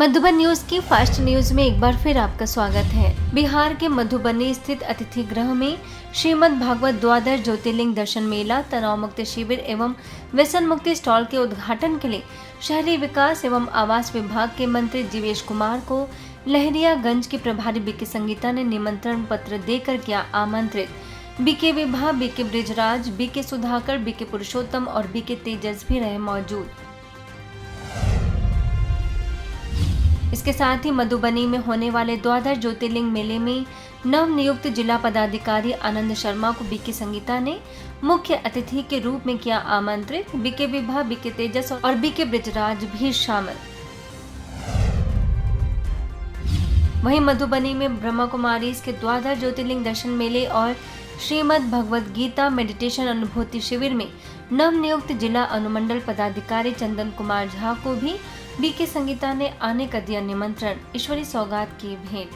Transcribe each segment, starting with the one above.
Madhuban news की fast news में एक बार फिर आपका स्वागत है। बिहार के मधुबनी स्थित अतिथि गृह में श्रीमद् भागवत द्वादश ज्योतिर्लिंग दर्शन मेला, तनाव मुक्ति शिविर एवं व्यसन मुक्ति स्टॉल के उद्घाटन के लिए शहरी विकास एवं आवास विभाग के मंत्री जीवेश कुमार को लहरियागंज की प्रभारी बीके संगीता ने निमंत्रण पत्र देकर किया आमंत्रित। BK Vibha, BK Brijraj, BK Sudhakar, BK Purushottam और बीके तेजस भी रहे मौजूद। इसके साथ ही मधुबनी में होने वाले द्वादश ज्योतिर्लिंग मेले में नवनियुक्त जिला पदाधिकारी आनंद शर्मा को बीके संगीता ने मुख्य अतिथि के रूप में किया आमंत्रित। बीके विभा, बीके तेजस और बीके ब्रिजराज भी शामिल। वहीं मधुबनी में ब्रह्मा कुमारी के द्वादश ज्योतिर्लिंग दर्शन मेले और श्रीमद् भगवद गीता मेडिटेशन अनुभूति शिविर में नवनियुक्त जिला अनुमंडल पदाधिकारी चंदन कुमार झा को भी बीके संगीता ने आने का दिया निमंत्रण, ईश्वरी सौगात की भेंट।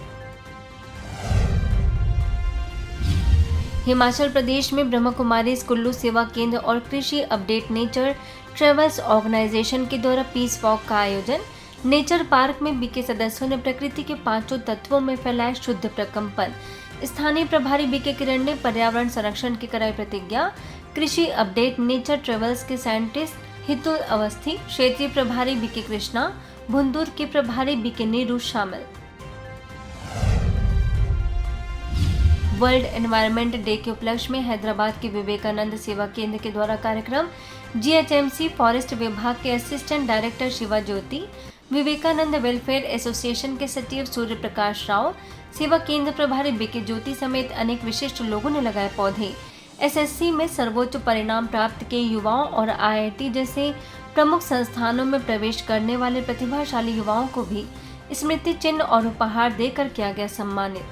हिमाचल प्रदेश में ब्रह्मा कुमारी कुल्लू सेवा केंद्र और कृषि अपडेट नेचर ट्रेवल्स ऑर्गेनाइजेशन के द्वारा पीस वॉक का आयोजन। नेचर पार्क में बीके सदस्यों ने प्रकृति के पांचों तत्वों में फैलाए शुद्ध प्रकंपन। स्थानीय प्रभारी बीके किरण ने पर्यावरण संरक्षण की कराई प्रतिज्ञा। कृषि अपडेट नेचर ट्रेवल्स के साइंटिस्ट हितुल अवस्थी, क्षेत्रीय प्रभारी बीके कृष्णा, भुंदूर के प्रभारी बीके नीरू शामिल। वर्ल्ड एनवायरनमेंट डे के उपलक्ष्य में हैदराबाद के विवेकानंद सेवा केंद्र के द्वारा कार्यक्रम। जीएचएमसी फॉरेस्ट विभाग के असिस्टेंट डायरेक्टर शिवा ज्योति, विवेकानंद वेलफेयर एसोसिएशन के सचिव सूर्य प्रकाश राव, सेवा केंद्र प्रभारी बीके ज्योति समेत अनेक विशिष्ट लोगों ने लगाए पौधे। एसएससी में सर्वोच्च परिणाम प्राप्त किए युवाओं और आईआईटी जैसे प्रमुख संस्थानों में प्रवेश करने वाले प्रतिभाशाली युवाओं को भी स्मृति चिन्ह और उपहार देकर किया गया सम्मानित।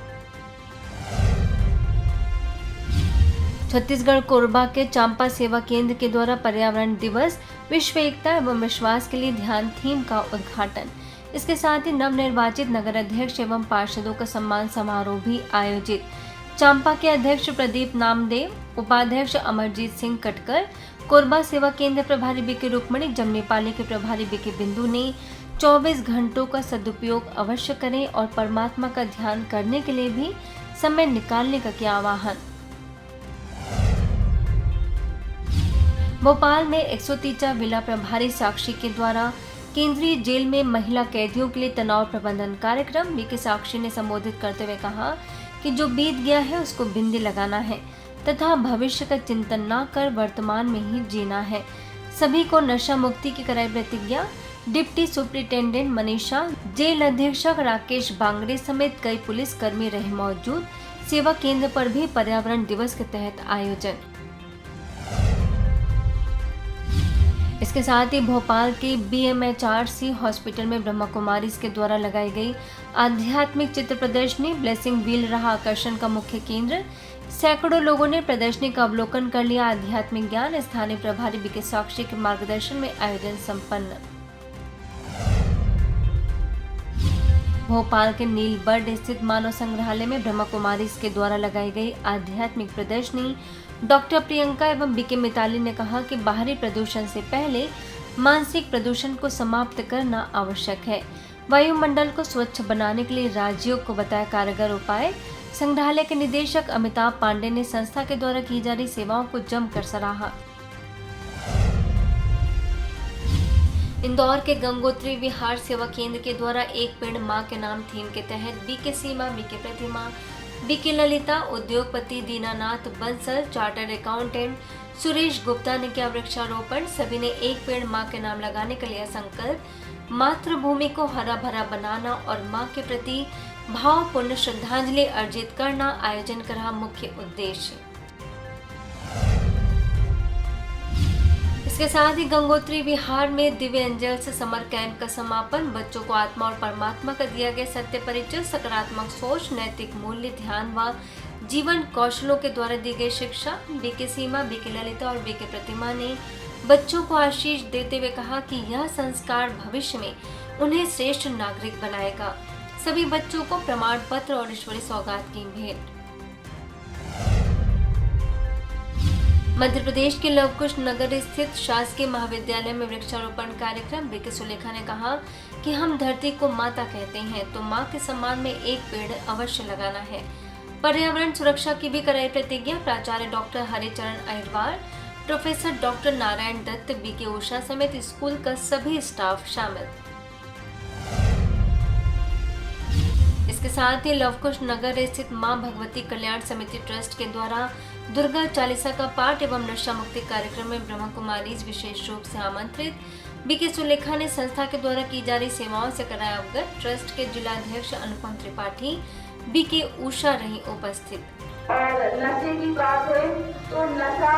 छत्तीसगढ़ कोरबा के चांपा सेवा केंद्र के द्वारा पर्यावरण दिवस, विश्व एकता एवं विश्वास के लिए ध्यान थीम का उद्घाटन। इसके साथ ही नवनिर्वाचित नगर अध्यक्ष एवं पार्षदों का सम्मान समारोह भी आयोजित। चांपा के अध्यक्ष प्रदीप नामदेव, उपाध्यक्ष अमरजीत सिंह कटकर, कोरबा सेवा केंद्र प्रभारी बीके रुक्मणी, जमनीपाली के प्रभारी बीके बिंदु ने 24 घंटों का सदुपयोग अवश्य करें और परमात्मा का ध्यान करने के लिए भी समय निकालने का किया आह्वान। भोपाल में 130 विला प्रभारी साक्षी के द्वारा केंद्रीय जेल में महिला कैदियों के लिए तनाव प्रबंधन कार्यक्रम। बीके साक्षी ने संबोधित करते हुए कहा कि जो बीत गया है उसको बिंदी लगाना है तथा भविष्य का चिंतन न कर वर्तमान में ही जीना है। सभी को नशा मुक्ति की कराई प्रतिज्ञा। डिप्टी सुपरिटेंडेंट मनीषा, जेल अधीक्षक राकेश बांगड़े समेत कई पुलिस कर्मी रहे मौजूद। सेवा केंद्र पर भी पर्यावरण दिवस के तहत आयोजन। इसके साथ ही भोपाल के बीएमएचआरसी हॉस्पिटल में ब्रह्मा कुमारी के द्वारा लगाई गई आध्यात्मिक चित्र प्रदर्शनी ब्लेसिंग व्हील रहा आकर्षण का मुख्य केंद्र। सैकड़ों लोगों ने प्रदर्शनी का अवलोकन कर लिया आध्यात्मिक ज्ञान। स्थानीय प्रभारी बीके साक्षी के मार्गदर्शन में आयोजन संपन्न। भोपाल के नीलबर्ड स्थित मानव संग्रहालय में ब्रह्मा कुमारी के द्वारा लगाई गई आध्यात्मिक प्रदर्शनी। डॉक्टर प्रियंका एवं बीके मिताली ने कहा कि बाहरी प्रदूषण से पहले मानसिक प्रदूषण को समाप्त करना आवश्यक है। वायुमंडल को स्वच्छ बनाने के लिए राज्यों को बताया कारगर उपाय। संग्रहालय के निदेशक अमिताभ पांडे ने संस्था के द्वारा की जा रही सेवाओं को जमकर सराहा। इंदौर के गंगोत्री विहार सेवा केंद्र के द्वारा एक पेड़ मां के नाम थीम के तहत बीके सीमा, बीके प्रतिमा, बीके ललिता, उद्योगपति दीनानाथ बंसल, चार्टर्ड अकाउंटेंट सुरेश गुप्ता ने किया वृक्षारोपण। सभी ने एक पेड़ मां के नाम लगाने का लिया संकल्प। मातृभूमि को हरा भरा बनाना और मां के प्रति भावपूर्ण श्रद्धांजलि अर्जित करना आयोजन का रहा मुख्य उद्देश्य। इसके साथ ही गंगोत्री विहार में दिव्य एंजल्स समर कैंप का समापन। बच्चों को आत्मा और परमात्मा का दिया गया सत्य परिचय, सकारात्मक सोच, नैतिक मूल्य, ध्यान व जीवन कौशलों के द्वारा दी गई शिक्षा। बीके सीमा, बीके ललिता और बीके प्रतिमा ने बच्चों को आशीष देते हुए कहा कि यह संस्कार भविष्य में उन्हें श्रेष्ठ नागरिक बनाएगा। सभी बच्चों को प्रमाण पत्र और ईश्वरी सौगात की भेंट। मध्य प्रदेश के लवकुश नगर स्थित शासकीय महाविद्यालय में वृक्षारोपण कार्यक्रम। बीके सुलेखा ने कहा कि हम धरती को माता कहते हैं तो मां के सम्मान में एक पेड़ अवश्य लगाना है। पर्यावरण सुरक्षा की भी कराई प्रतिज्ञा। प्राचार्य doctor Haricharan Ahirwar, professor doctor Narayan Dutt, BK Usha समेत स्कूल का सभी स्टाफ शामिल। इसके साथ ही लवकुश नगर स्थित मां भगवती कल्याण समिति ट्रस्ट के द्वारा दुर्गा चालीसा का पाठ एवं नशा मुक्ति कार्यक्रम में ब्रह्म कुमारीज विशेष रूप से आमंत्रित। बीके सुलेखा ने संस्था के द्वारा की जा रही सेवाओं से कराया अवगत। ट्रस्ट के जिलाध्यक्ष अनुपम त्रिपाठी, बीके उषा रही उपस्थित। और नशे की बात है तो नशा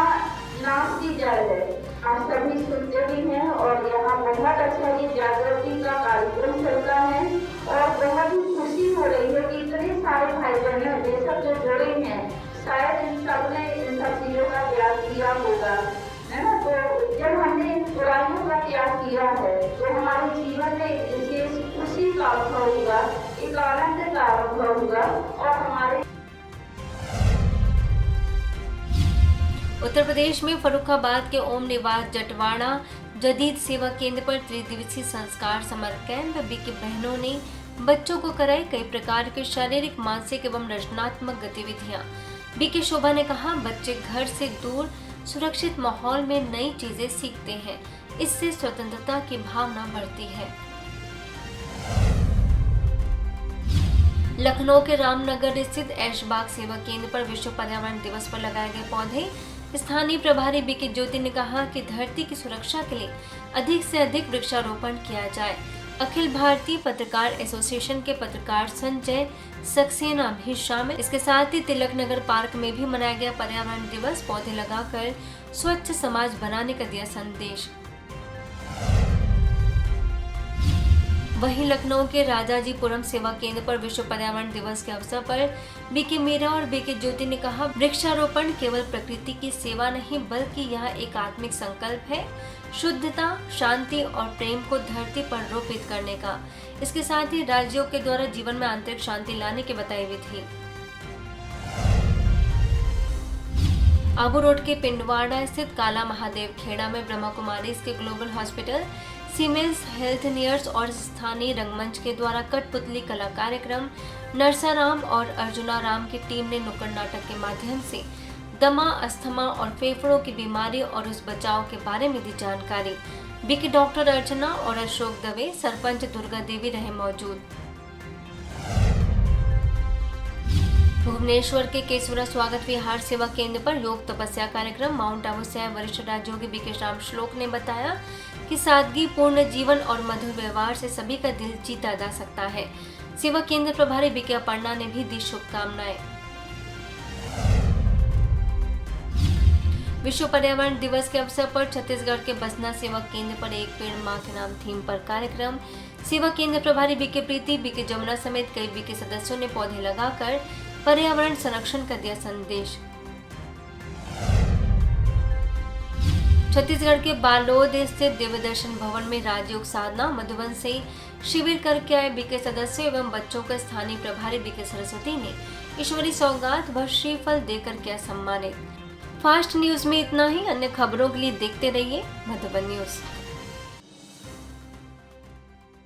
नाश की जड़ है, आप सभी सुनते भी हैं और यहाँ बहुत अच्छा ये जागृति का कार्यक्रम चलता है और बहुत ही खुशी हो रही है कि इतने सारे भाई बहन ये सब जो जुड़े हैं, शायद इन सब ने इन सब चीजों का त्याग किया होगा, है ना। तो जब हमने बुराइयों का त्याग किया है तो हमारे जीवन में विशेष खुशी का अनुभव होगा, एक आनंद का अनुभव होगा और हमारे उत्तर प्रदेश में फर्रुखाबाद के ओम निवास जटवाड़ा जदीद सेवा केंद्र पर त्रिदिवसीय संस्कार समर कैंप। बीके बहनों ने बच्चों को कराई कई प्रकार के शारीरिक, मानसिक एवं रचनात्मक गतिविधियां। बीके शोभा ने कहा, बच्चे घर से दूर सुरक्षित माहौल में नई चीजें सीखते हैं, इससे स्वतंत्रता की भावना बढ़ती है। लखनऊ के रामनगर स्थित ऐशबाग सेवा केंद्र पर विश्व पर्यावरण दिवस पर लगाए गए पौधे। स्थानीय प्रभारी बीके ज्योति ने कहा कि धरती की सुरक्षा के लिए अधिक से अधिक वृक्षारोपण किया जाए। अखिल भारतीय पत्रकार एसोसिएशन के पत्रकार संजय सक्सेना भी शामिल। इसके साथ ही तिलक नगर पार्क में भी मनाया गया पर्यावरण दिवस। पौधे लगाकर स्वच्छ समाज बनाने का दिया संदेश। वहीं लखनऊ के राजाजीपुरम सेवा केंद्र पर विश्व पर्यावरण दिवस के अवसर पर बीके मीरा और बीके ज्योति ने कहा, वृक्षारोपण केवल प्रकृति की सेवा नहीं बल्कि यह एक आत्मिक संकल्प है, शुद्धता, शांति और प्रेम को धरती पर रोपित करने का। इसके साथ ही राज्यों के द्वारा जीवन में आंतरिक शांति लाने की बताई हुई थी। आबू रोड के पिंडवाड़ा स्थित काला महादेव खेड़ा में ब्रह्मा कुमारीज के global hospital, siemens health nears और स्थानीय रंगमंच के द्वारा कठपुतली कला कार्यक्रम, नरसाराम और अर्जुनाराम की टीम ने नुक्कड़ नाटक के माध्यम से दमा, अस्थमा और फेफड़ों की बीमारी और उस बचाव के बारे में दी जानकारी। बीके डॉक्टर अर्चना और अशोक दवे, सरपंच दुर्गा देवी रहे मौजूद। भुवनेश्वर के केसुरा स्वागत विहार सेवा केंद्र पर योग तपस्या कार्यक्रम। माउंट आबू से आए वरिष्ठ राजयोगी बीके राम श्लोक ने बताया कि सादगी पूर्ण जीवन और मधुर व्यवहार से सभी का दिल जीता जा सकता है। सेवा केंद्र प्रभारी बीके अपर्णा ने भी दी शुभकामनाएं। विश्व पर्यावरण दिवस के अवसर पर छत्तीसगढ़ के बसना सेवा केंद्र पर एक पेड़ मां के नाम थीम पर कार्यक्रम। सेवा केंद्र प्रभारी बीके प्रीति, बीके जमुना समेत कई बीके सदस्यों ने पौधे लगाकर पर्यावरण संरक्षण का दिया संदेश। छत्तीसगढ़ के बालोद स्थित दिव्य दर्शन भवन में राजयोग साधना मधुबन से शिविर करके आए बीके सदस्य एवं बच्चों को स्थानीय प्रभारी बीके सरस्वती ने ईश्वरी सौगात व श्रीफल देकर किया सम्मानित। फास्ट न्यूज में इतना ही। अन्य खबरों के लिए देखते रहिए मधुबन न्यूज।